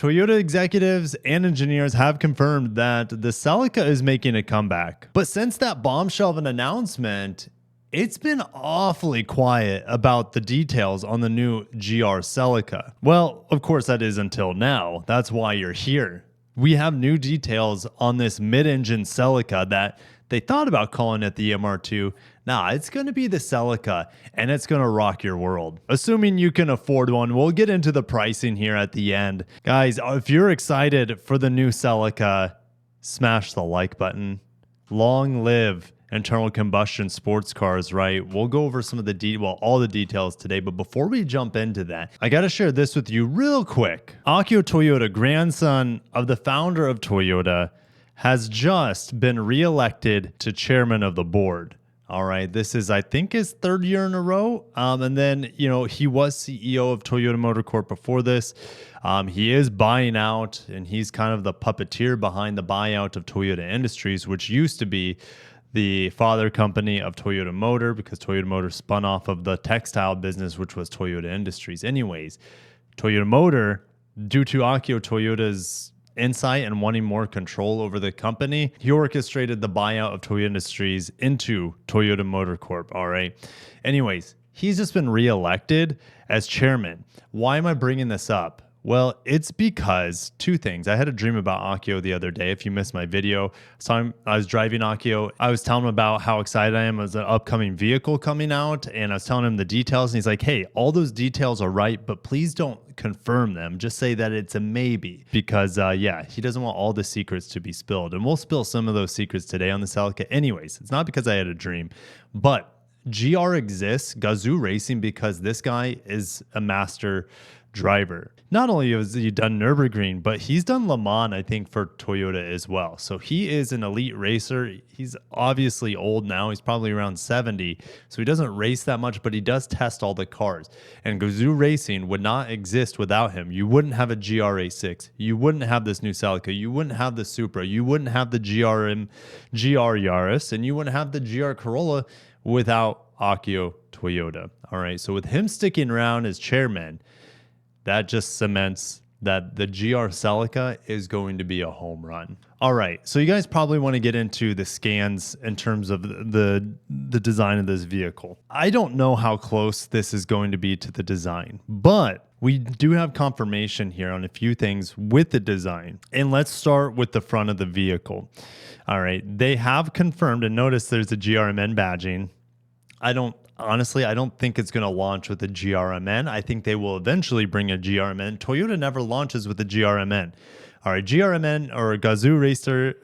Toyota executives and engineers have confirmed that the Celica is making a comeback. But since that bombshell of an announcement, it's been awfully quiet about the details on the new GR Celica. Well, of course, that is until now. That's why you're here. We have new details on this mid-engine Celica that they thought about calling it the MR2. Nah, it's going to be the Celica, and it's going to rock your world. Assuming you can afford one, we'll get into the pricing here at the end. Guys, if you're excited for the new Celica, smash the like button. Long live internal combustion sports cars, right? We'll go over some of the all the details today, but before we jump into that, I got to share this with you real quick. Akio Toyoda, grandson of the founder of Toyota, has just been reelected to chairman of the board. All right, this is, I think, his third year in a row. And then, he was CEO of Toyota Motor Corp before this. He is buying out, and he's kind of the puppeteer behind the buyout of Toyota Industries, which used to be the father company of Toyota Motor, because Toyota Motor spun off of the textile business, which was Toyota Industries. Anyways, Toyota Motor, due to Akio Toyoda's insight and wanting more control over the company, he orchestrated the buyout of Toyota Industries into Toyota Motor Corp. All right. Anyways, he's just been reelected as chairman. Why am I bringing this up? Well, it's because two things. I had a dream about Akio the other day. If you missed my video, I was driving Akio. I was telling him about how excited I am as an upcoming vehicle coming out, and I was telling him the details, and he's like, hey, all those details are right, but please don't confirm them. Just say that it's a maybe, because he doesn't want all the secrets to be spilled, and we'll spill some of those secrets today on the Celica. Anyways, it's not because I had a dream, but GR exists, Gazoo Racing, because this guy is a master driver. Not only has he done Nürburgring, but he's done Le Mans, I think, for Toyota as well. So he is an elite racer. He's obviously old now. He's probably around 70. So he doesn't race that much, but he does test all the cars. And Gazoo Racing would not exist without him. You wouldn't have a GR86. You wouldn't have this new Celica. You wouldn't have the Supra. You wouldn't have the GR Yaris. And you wouldn't have the GR Corolla without Akio Toyoda. All right. So with him sticking around as chairman, that just cements that the GR Celica is going to be a home run. All right, so you guys probably want to get into the scans in terms of the design of this vehicle. I don't know how close this is going to be to the design, but we do have confirmation here on a few things with the design. And let's start with the front of the vehicle. All right, they have confirmed, and notice there's a GRMN badging. Honestly, I don't think it's going to launch with a GRMN. I think they will eventually bring a GRMN. Toyota never launches with a GRMN. All right, GRMN, or Gazoo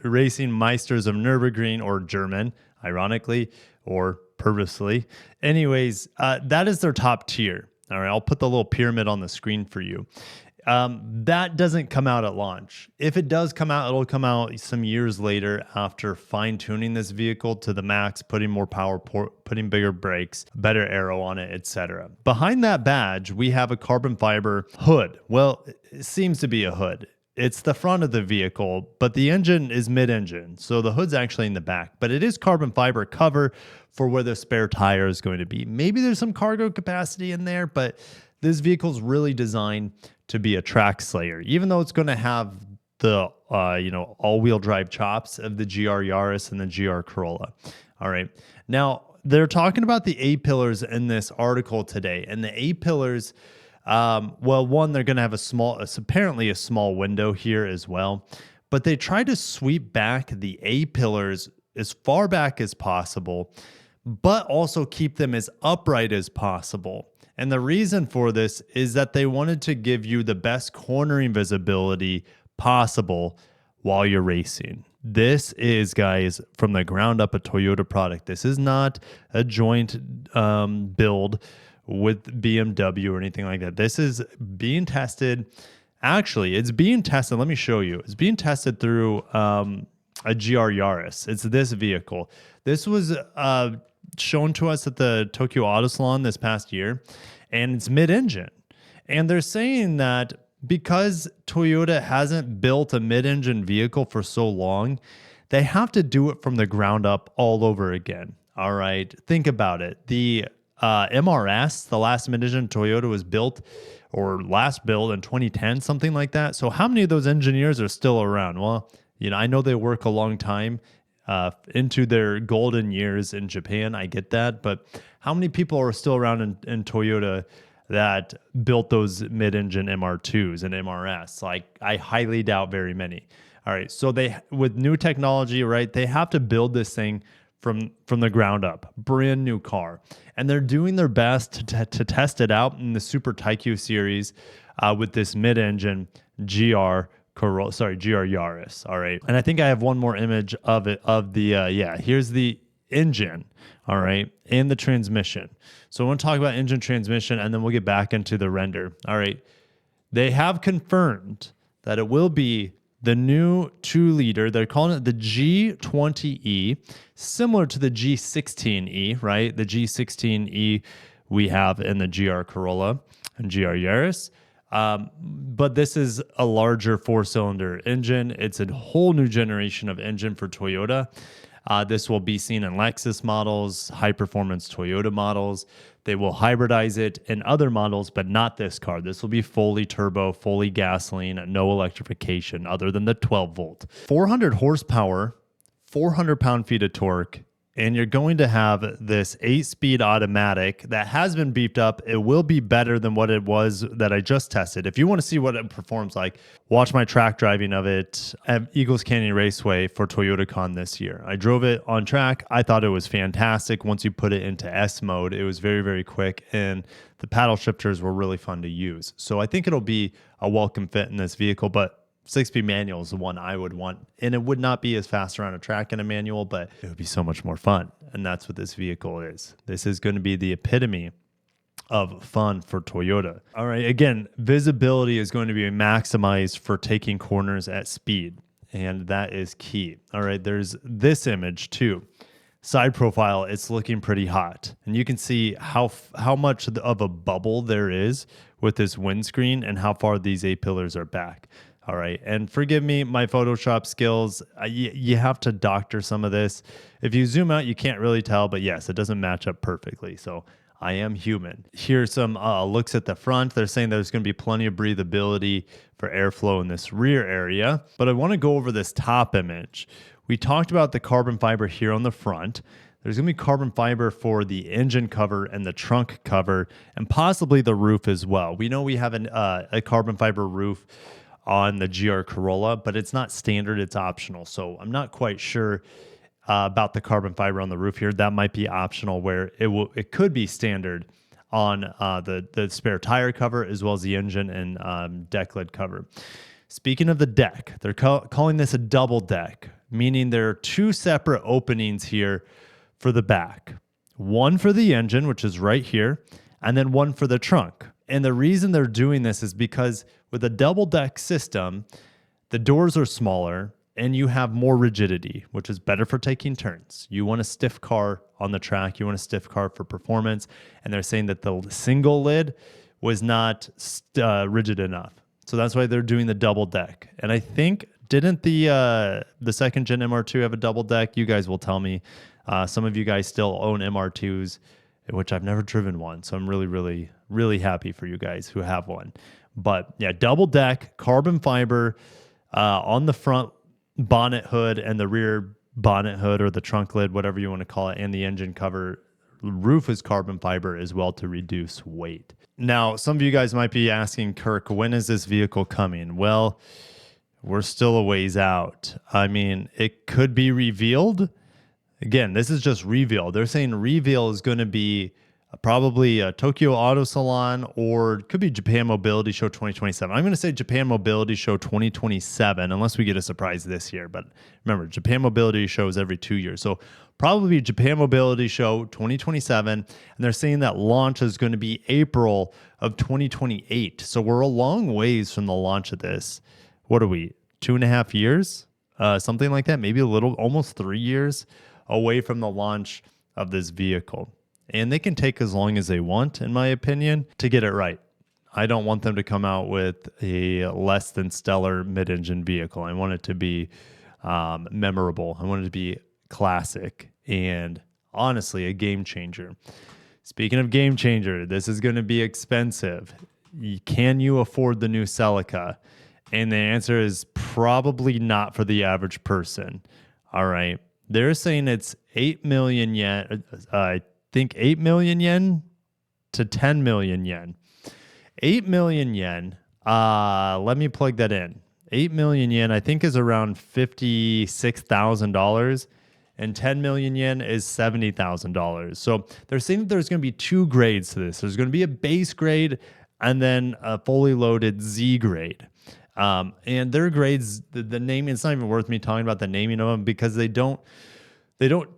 Racing Meisters of Nürburgring, or German, ironically, or purposely. Anyways, that is their top tier. All right, I'll put the little pyramid on the screen for you. That doesn't come out at launch. If it does come out, it'll come out some years later after fine-tuning this vehicle to the max, putting more power, putting bigger brakes, better aero on it, etc. Behind that badge, we have a carbon fiber hood. Well, it seems to be a hood. It's the front of the vehicle, but the engine is mid-engine, so the hood's actually in the back. But it is carbon fiber cover for where the spare tire is going to be. Maybe there's some cargo capacity in there, but this vehicle's really designed to be a track slayer, even though it's going to have the all-wheel drive chops of the GR Yaris and the GR Corolla. All right. Now, they're talking about the A-pillars in this article today, and the A-pillars, one, they're going to have apparently a small window here as well, but they try to sweep back the A-pillars as far back as possible, but also keep them as upright as possible. And the reason for this is that they wanted to give you the best cornering visibility possible while you're racing. This is, guys, from the ground up a Toyota product. This is not a joint build with BMW or anything like that. This is being tested. Actually, it's being tested. Let me show you. It's being tested through a GR Yaris. It's this vehicle. This was shown to us at the Tokyo Auto Salon this past year, and it's mid-engine. And they're saying that because Toyota hasn't built a mid-engine vehicle for so long, they have to do it from the ground up all over again. All right, think about it. The MRS, the last mid-engine Toyota was built or last built in 2010, something like that. So how many of those engineers are still around? Well, I know they work a long time into their golden years in Japan. I get that. But how many people are still around in Toyota that built those mid-engine MR2s and MRS? Like, I highly doubt very many. All right. So with new technology, right, they have to build this thing from the ground up, brand new car. And they're doing their best to test it out in the Super Taikyu series with this mid-engine GR Yaris. All right. And I think I have one more image of it, here's the engine. All right. And the transmission. So I want to talk about engine, transmission, and then we'll get back into the render. All right. They have confirmed that it will be the new 2-liter. They're calling it the G20E, similar to the G16E, right? The G16E we have in the GR Corolla and GR Yaris. But this is a larger 4-cylinder engine. It's a whole new generation of engine for Toyota. This will be seen in Lexus models, high-performance Toyota models. They will hybridize it in other models, but not this car. This will be fully turbo, fully gasoline, no electrification other than the 12-volt. 400 horsepower, 400 pound-feet of torque, and you're going to have this 8-speed automatic that has been beefed up. It will be better than what it was that I just tested. If you want to see what it performs like, watch my track driving of it at Eagles Canyon Raceway for ToyotaCon this year. I drove it on track. I thought it was fantastic. Once you put it into S mode, it was very, very quick, and the paddle shifters were really fun to use. So I think it'll be a welcome fit in this vehicle, but 6-speed manual is the one I would want. And it would not be as fast around a track in a manual, but it would be so much more fun. And that's what this vehicle is. This is going to be the epitome of fun for Toyota. All right. Again, visibility is going to be maximized for taking corners at speed. And that is key. All right. There's this image too. Side profile, it's looking pretty hot. And you can see how much of a bubble there is with this windscreen and how far these A-pillars are back. All right. And forgive me, my Photoshop skills, you have to doctor some of this. If you zoom out, you can't really tell, but yes, it doesn't match up perfectly. So I am human. Here's some looks at the front. They're saying there's going to be plenty of breathability for airflow in this rear area. But I want to go over this top image. We talked about the carbon fiber here on the front. There's going to be carbon fiber for the engine cover and the trunk cover and possibly the roof as well. We know we have a carbon fiber roof on the GR Corolla, but it's not standard, it's optional. So I'm not quite sure about the carbon fiber on the roof here. That might be optional, where it could be standard on the spare tire cover as well as the engine and deck lid cover. Speaking of the deck, they're calling this a double deck, meaning there are 2 separate openings here for the back. One for the engine, which is right here, and then one for the trunk. And the reason they're doing this is because with a double deck system, the doors are smaller and you have more rigidity, which is better for taking turns. You want a stiff car on the track. You want a stiff car for performance. And they're saying that the single lid was not rigid enough. So that's why they're doing the double deck. And I think, didn't the second gen MR2 have a double deck? You guys will tell me. Some of you guys still own MR2s, which I've never driven one. So I'm really, really, really happy for you guys who have one. But yeah, double deck, carbon fiber on the front bonnet hood and the rear bonnet hood or the trunk lid, whatever you want to call it, and the engine cover. Roof is carbon fiber as well to reduce weight. Now, some of you guys might be asking, Kirk, when is this vehicle coming? Well, we're still a ways out. I mean, it could be revealed. Again, this is just reveal. They're saying reveal is going to be probably a Tokyo Auto Salon, or it could be Japan Mobility Show 2027. I'm going to say Japan Mobility Show 2027, unless we get a surprise this year. But remember, Japan Mobility Show is every 2 years. So probably Japan Mobility Show 2027. And they're saying that launch is going to be April of 2028. So we're a long ways from the launch of this. What are we, 2.5 years? Something like that, maybe a little, almost 3 years away from the launch of this vehicle. And they can take as long as they want, in my opinion, to get it right. I don't want them to come out with a less than stellar mid-engine vehicle. I want it to be memorable. I want it to be classic and honestly a game changer. Speaking of game changer, this is going to be expensive. can you afford the new Celica? And the answer is probably not for the average person. All right. They're saying it's 8 million yen. I think 8 million yen to 10 million yen. 8 million yen. Let me plug that in. 8 million yen, I think, is around $56,000. And 10 million yen is $70,000. So they're saying that there's going to be two grades to this. There's going to be a base grade and then a fully loaded Z grade. And their grades, the naming, it's not even worth me talking about the naming of them because they don't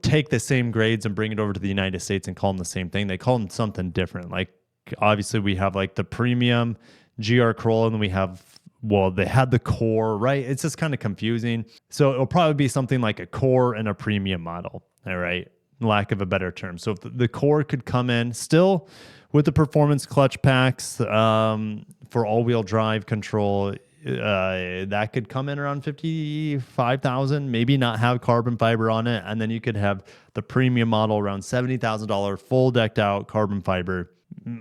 take the same grades and bring it over to the United States and call them the same thing. They call them something different. Like obviously we have like the premium GR Corolla and then we have, well, they had the core, right? It's just kind of confusing. So it'll probably be something like a core and a premium model. All right. Lack of a better term. So if the core could come in still with the performance clutch packs for all-wheel drive control, that could come in around 55,000, maybe not have carbon fiber on it. And then you could have the premium model around $70,000 full decked out carbon fiber.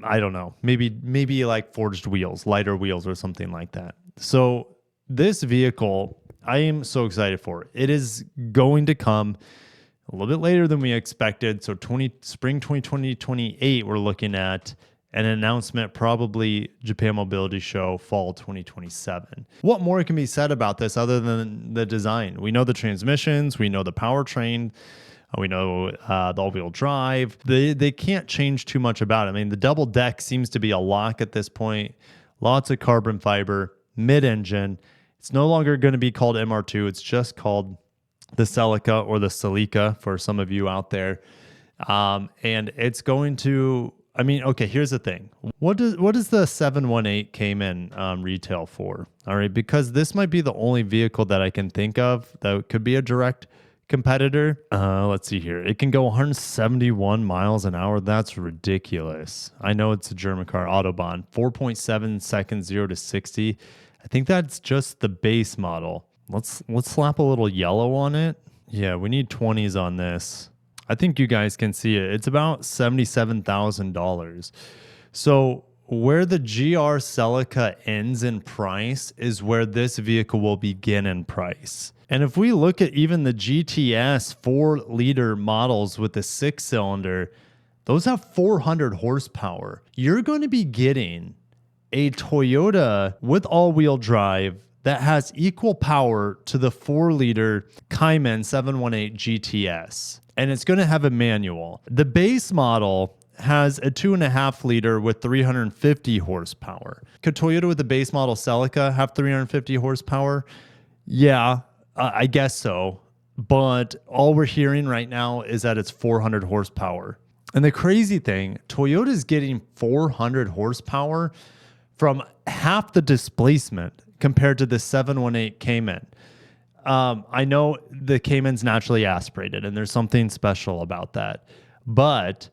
I don't know, maybe like forged wheels, lighter wheels or something like that. So this vehicle, I am so excited for. It is going to come a little bit later than we expected. So spring 2028, we're looking at an announcement, probably Japan Mobility Show fall 2027. What more can be said about this other than the design? We know the transmissions, we know the powertrain, we know the all-wheel drive. They can't change too much about it. I mean, the double deck seems to be a lock at this point. Lots of carbon fiber, mid-engine. It's no longer going to be called MR2. It's just called the Celica or the Celica for some of you out there. And it's going to, I mean, okay, here's the thing. What does the 718 Cayman retail for? All right, because this might be the only vehicle that I can think of that could be a direct competitor. Let's see here. It can go 171 miles an hour. That's ridiculous. I know it's a German car, Autobahn. 4.7 seconds, 0 to 60. I think that's just the base model. Let's slap a little yellow on it. Yeah, we need 20s on this. I think you guys can see it. It's about $77,000. So where the GR Celica ends in price is where this vehicle will begin in price. And if we look at even the GTS 4-liter models with the 6-cylinder, those have 400 horsepower. You're going to be getting a Toyota with all-wheel drive that has equal power to the 4-liter Cayman 718 GTS. And it's going to have a manual. The base model has a 2.5-liter with 350 horsepower. Could Toyota with the base model Celica have 350 horsepower? Yeah, I guess so. But all we're hearing right now is that it's 400 horsepower. And the crazy thing, Toyota is getting 400 horsepower from half the displacement compared to the 718 Cayman. I know the Cayman's naturally aspirated, and there's something special about that. But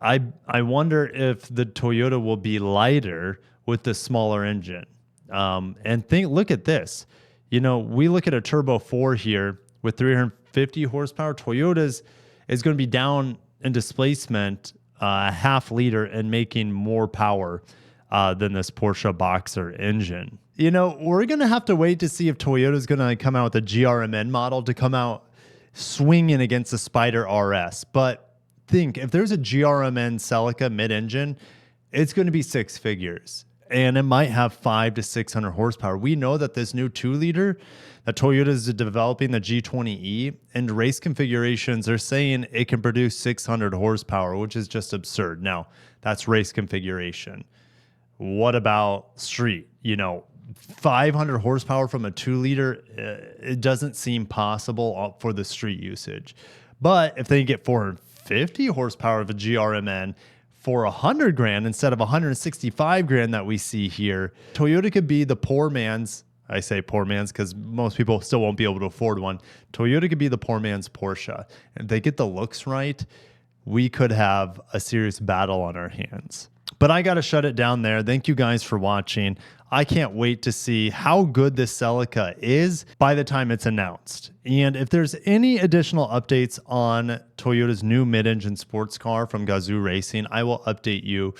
I wonder if the Toyota will be lighter with the smaller engine. And look at this. You know, we look at a Turbo 4 here with 350 horsepower. Toyota's is going to be down in displacement a half liter and making more power than this Porsche Boxer engine. You know, we're going to have to wait to see if Toyota is going to come out with a GRMN model to come out swinging against the Spider RS. But think, if there's a GRMN Celica mid-engine, it's going to be six figures. And it might have 500 to 600 horsepower. We know that this new 2-liter that Toyota is developing, the G20E, and race configurations, they're saying it can produce 600 horsepower, which is just absurd. Now, that's race configuration. What about street? You know, 500 horsepower from a 2-liter, it doesn't seem possible for the street usage. But if they get 450 horsepower of a GRMN for $100,000 instead of $165,000 that we see here, Toyota could be the poor man's, I say poor man's because most people still won't be able to afford one. Toyota could be the poor man's Porsche. If they get the looks right, we could have a serious battle on our hands. But I got to shut it down there. Thank you guys for watching. I can't wait to see how good this Celica is by the time it's announced. And if there's any additional updates on Toyota's new mid-engine sports car from Gazoo Racing, I will update you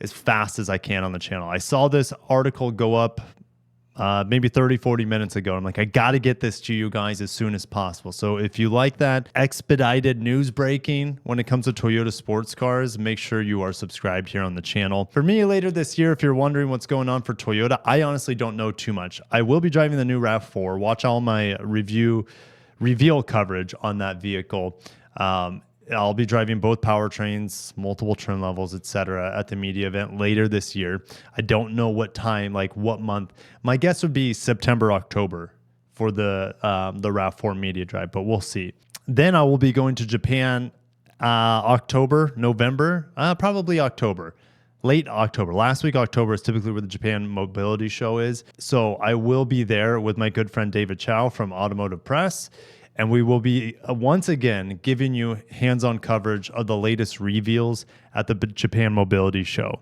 as fast as I can on the channel. I saw this article go up maybe 30, 40 minutes ago. I'm like, I got to get this to you guys as soon as possible. So if you like that expedited news breaking when it comes to Toyota sports cars, make sure you are subscribed here on the channel. For me, later this year, if you're wondering what's going on for Toyota, I honestly don't know too much. I will be driving the new RAV4. Watch all my reveal coverage on that vehicle. I'll be driving both powertrains, multiple trim levels, etc. at the media event later this year. I don't know what time, like what month. My guess would be September, October for the RAV4 media drive, but we'll see. Then I will be going to Japan October, November, probably October. Late October. Last week, October is typically where the Japan Mobility Show is. So I will be there with my good friend David Chow from Automotive Press. And we will be once again giving you hands-on coverage of the latest reveals at the Japan Mobility Show,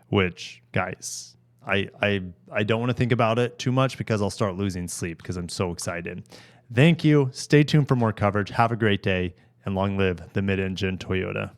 which, guys, I don't want to think about it too much because I'll start losing sleep because I'm so excited. Thank you. Stay tuned for more coverage. Have a great day, and long live the mid-engine Toyota.